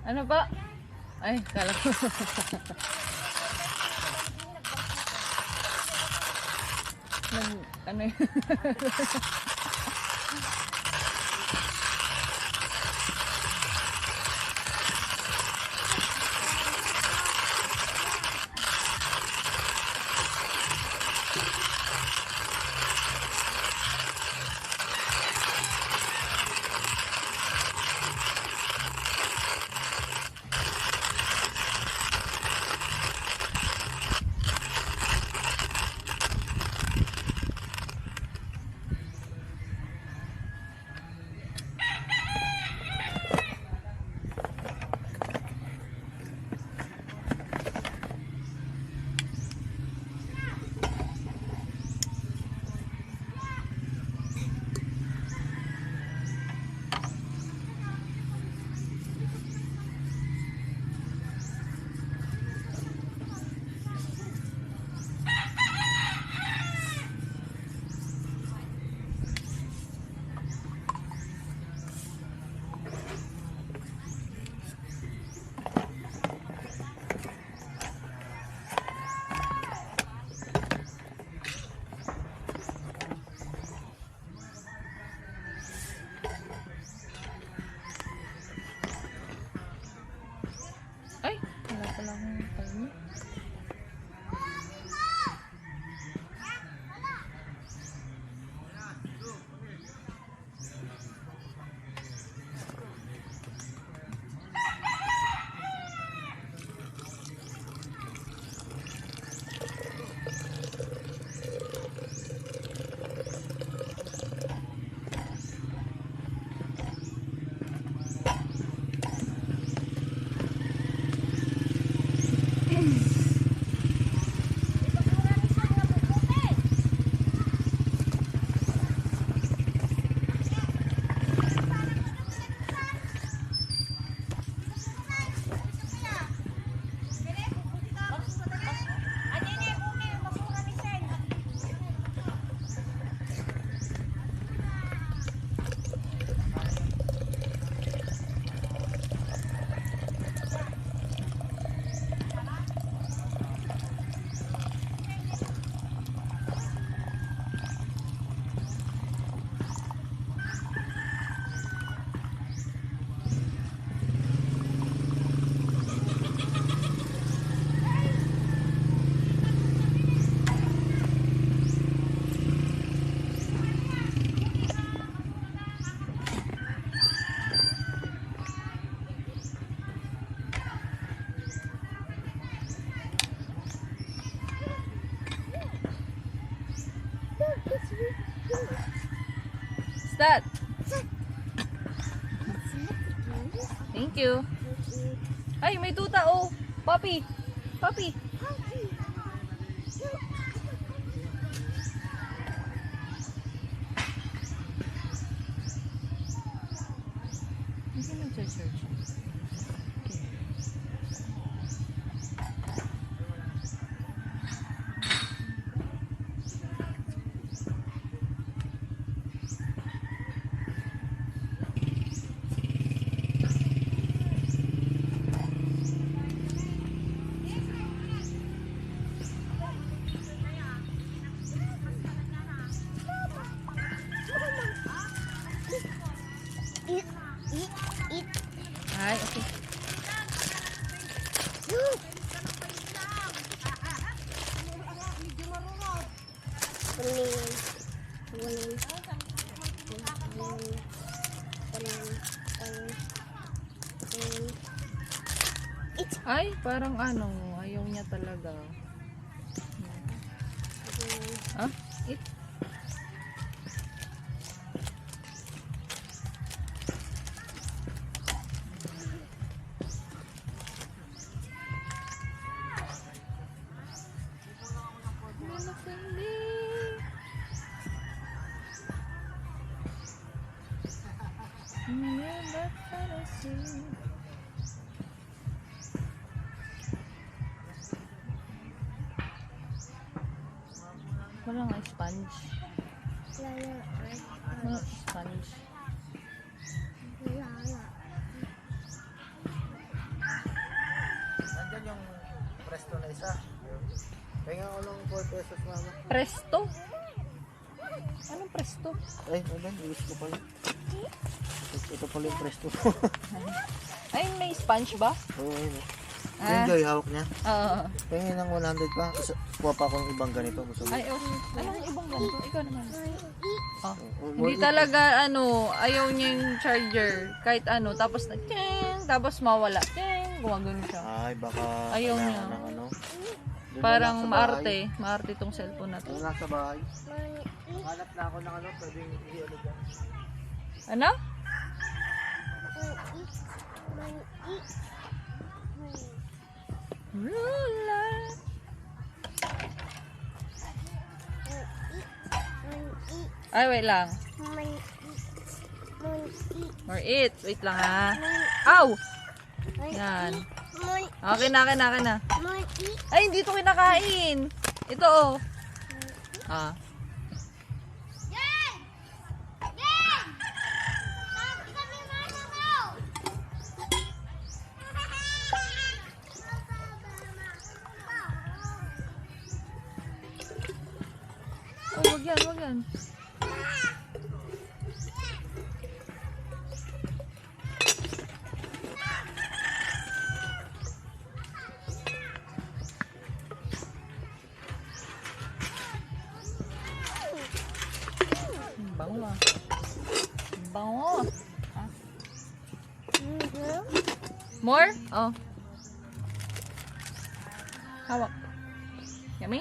Ano ba? Ay, kala ko. Ano yun? Ay, wala pala akong time. What's that? Thank you. Ay, may tuta oh. Puppy. Puppy. Hindi na search. Ay, okay. Ay, parang ano, ayaw niya talaga. Ah, it. Wala nga sponge. Wala sponge. pesos mama. Presto? Anong presto? Ay, ayan, ilis ko pala. Ito pala yung presto. Ay, may sponge ba? Oo, ayun. Ah. Yung Joy, hawak niya. Oo. Tingin ng 100 pa. Kuha pa ako ng ibang ganito. Gusto mo? Ay, anong ibang ganito? Ikaw naman. Oh. Oh, Hindi talaga, ayaw niya yung charger. Kahit tapos ting, tapos mawala. Ting, gumagano siya. Ay, baka Ayaw kailangan niya. ng ano. Doon Parang na lang sa bahay. maarte tong cellphone na to. Doon lang sa bahay. Hanap na ako ng pwedeng i-ano dyan. Ano? Rula. Ay, wait lang. More eat. Wait lang ha. Ow! Yan. Okay na, okay na, okay na. Ay, hindi ito kinakain. Ito oh. Ah. Oh, wag yan, wag yan. Bango ah. Bango. Ah. More? Oh. Hawak. Yummy?